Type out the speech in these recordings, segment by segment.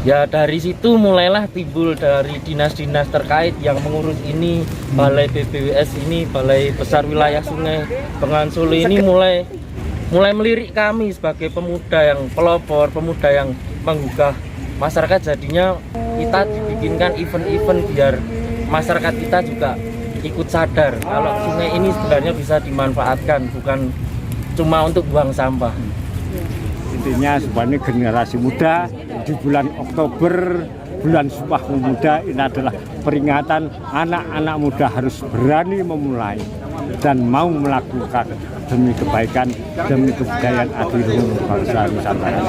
Ya dari situ mulailah timbul dari dinas-dinas terkait yang mengurus ini, Balai BBWS ini, Balai Besar Wilayah Sungai Bengawan Solo ini mulai melirik kami sebagai pemuda yang pelopor, pemuda yang menggugah masyarakat. Jadinya kita dibikinkan event-event biar masyarakat kita juga ikut sadar kalau sungai ini sebenarnya bisa dimanfaatkan, bukan cuma untuk buang sampah. Intinya sebenarnya generasi muda di bulan Oktober, bulan Sumpah Pemuda, ini adalah peringatan anak-anak muda harus berani memulai dan mau melakukan demi kebaikan, demi kebudayaan adiluhung bangsa Nusantara.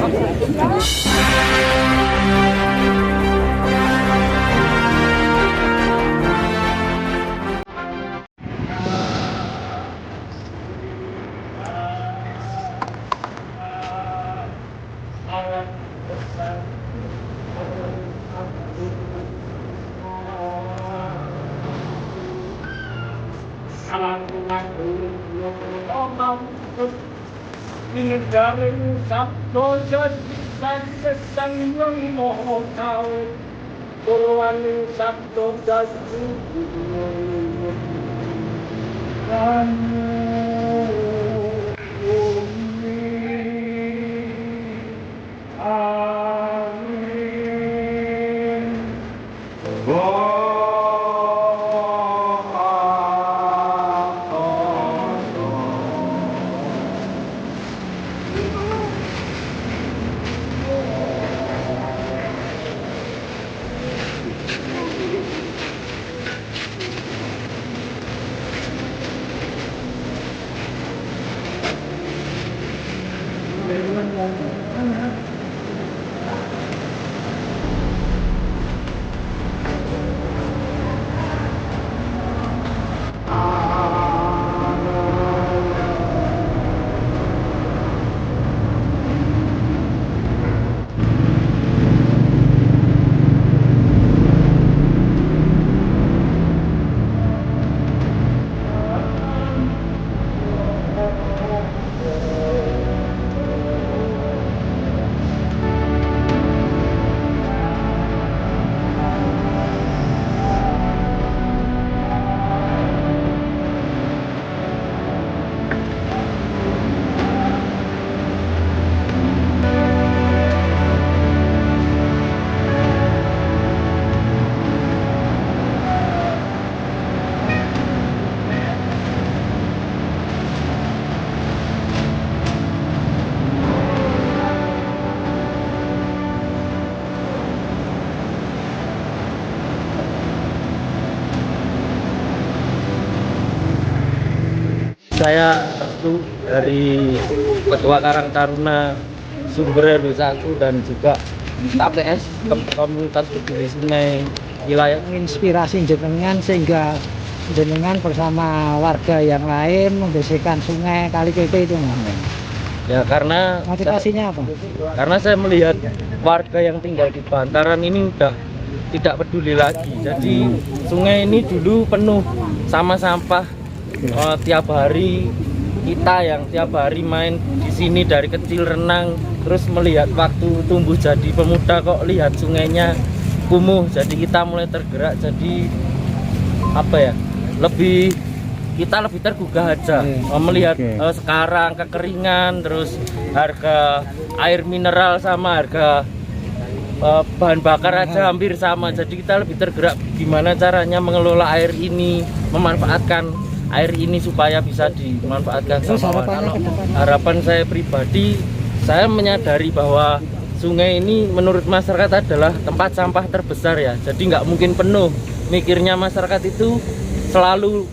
Saya Restu dari Ketua Karang Taruna Sumber RW 1 dan juga KPS Komunitas Peduli Sungai Wilayah. Menginspirasi jenengan sehingga jenengan bersama warga yang lain membersihkan sungai kali PP itu, Mas. Ya karena Motivasinya apa? karena saya melihat warga yang tinggal di bantaran ini udah tidak peduli lagi. Jadi sungai ini dulu penuh sama sampah. Tiap hari kita yang tiap hari main di sini dari kecil renang, terus melihat waktu tumbuh jadi pemuda kok lihat sungainya kumuh, jadi kita mulai tergerak. Jadi apa ya, kita lebih tergugah aja melihat sekarang kekeringan, terus harga air mineral sama harga bahan bakar aja hampir sama. Jadi kita lebih tergerak gimana caranya mengelola air ini, memanfaatkan air ini supaya bisa dimanfaatkan sama warga. Harapan saya pribadi, saya menyadari bahwa sungai ini menurut masyarakat adalah tempat sampah terbesar ya. Jadi nggak mungkin penuh. Mikirnya masyarakat itu selalu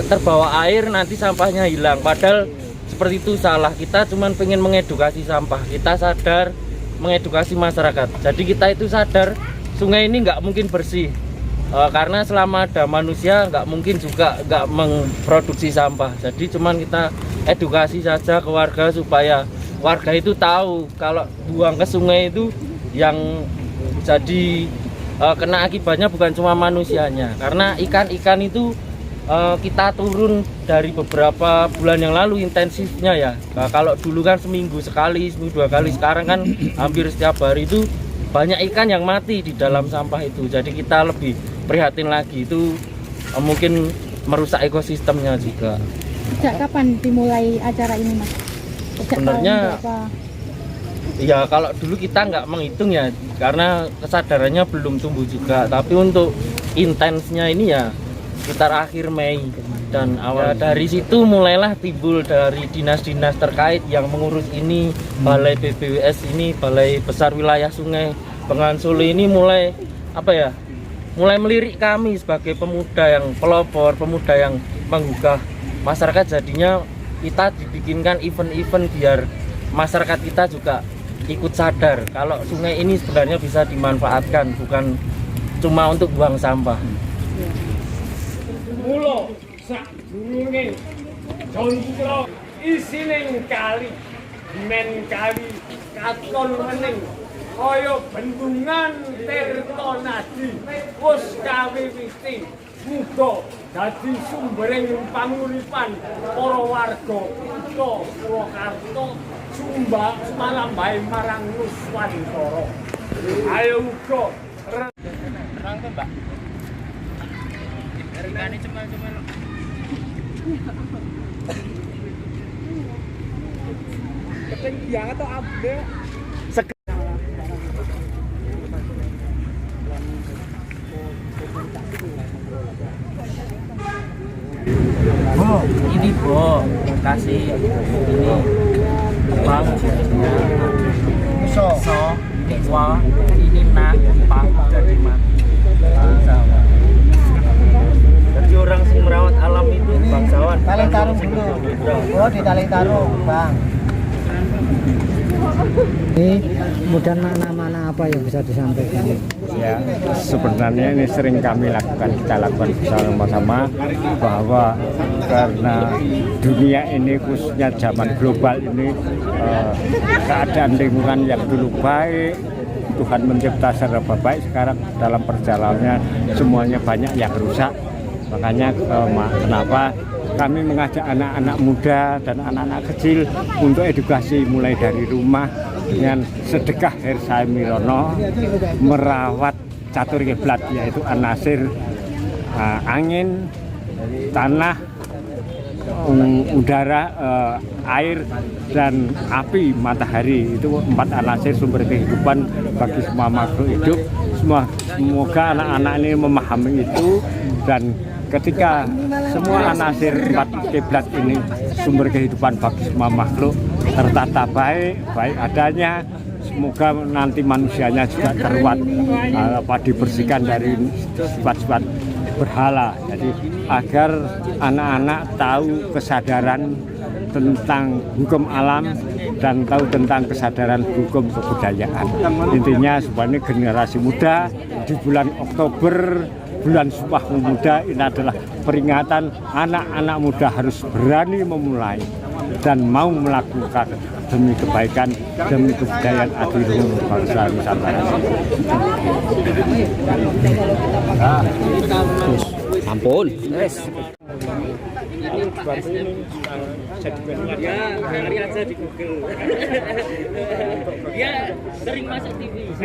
terbawa air nanti sampahnya hilang. Padahal seperti itu salah. Kita cuma pengen mengedukasi sampah. Kita sadar mengedukasi masyarakat. Jadi kita itu sadar sungai ini nggak mungkin bersih. Karena selama ada manusia nggak mungkin juga nggak memproduksi sampah. Jadi cuman kita edukasi saja ke warga supaya warga itu tahu kalau buang ke sungai itu yang jadi kena akibatnya bukan cuma manusianya. Karena ikan-ikan itu kita turun dari beberapa bulan yang lalu intensifnya ya. Nah, kalau dulu kan seminggu sekali, seminggu 2 kali, sekarang kan hampir setiap hari itu banyak ikan yang mati di dalam sampah itu. Jadi kita lebih prihatin lagi, itu mungkin merusak ekosistemnya juga. Sejak kapan dimulai acara ini, Mas? Sebenarnya ya kalau dulu kita nggak menghitung ya, karena kesadarannya belum tumbuh juga. Tapi untuk intensnya ini ya sekitar akhir Mei dan awal dari situ mulailah timbul dari dinas-dinas terkait yang mengurus ini, Balai BBWS ini, Balai Besar Wilayah Sungai Bengawan Solo ini mulai mulai melirik kami sebagai pemuda yang pelopor, pemuda yang menggugah masyarakat. Jadinya kita dibikinkan event-event biar masyarakat kita juga ikut sadar kalau sungai ini sebenarnya bisa dimanfaatkan, bukan cuma untuk buang sampah. Mula sadurunge Jondro isining kali men kali katon mening kaya bendungan Tirtonadi wis kawiwiti muga dadi sumbering panguripan para warga kutha Purwakarta Sumalambahe marang Nuswantara. Ayo uga terang to, Mbak. Ikannya cemal-cemal. Ketinggian atau abe? Ini kasih ini bang so wah ini pang jadi mati. Jadi orang sing merawat alam itu bangsawan. Taling Tarung dulu. Oh, di Taling Tarung, Bang. Ini kemudian mana apa yang bisa disampaikan? Ya, sebenarnya ini sering kita lakukan bersama-sama, bahwa karena dunia ini khususnya zaman global ini keadaan lingkungan yang dulu baik, Tuhan mencipta serba baik, sekarang dalam perjalanannya semuanya banyak yang rusak. Makanya kenapa kami mengajak anak-anak muda dan anak-anak kecil untuk edukasi mulai dari rumah dengan sedekah Hersai Mirono, merawat catur kiblat, yaitu anasir angin, tanah, udara, air, dan api, matahari. Itu 4 anasir sumber kehidupan bagi semua makhluk hidup. Semoga anak-anak ini memahami itu, dan ketika semua anasir 4 kiblat ini sumber kehidupan bagi semua makhluk tertata baik adanya, semoga nanti manusianya juga terwat dibersihkan dari sifat-sifat berhala. Jadi agar anak-anak tahu kesadaran tentang hukum alam dan tahu tentang kesadaran hukum kebudayaan. Intinya sebenarnya generasi muda di bulan Oktober, bulan Sumpah Pemuda, ini adalah peringatan anak-anak muda harus berani memulai dan mau melakukan demi kebaikan, demi kebudayaan adiluhur bangsa Nusantara. Ampun. Ya, cari aja di Google. Dia sering masuk TV.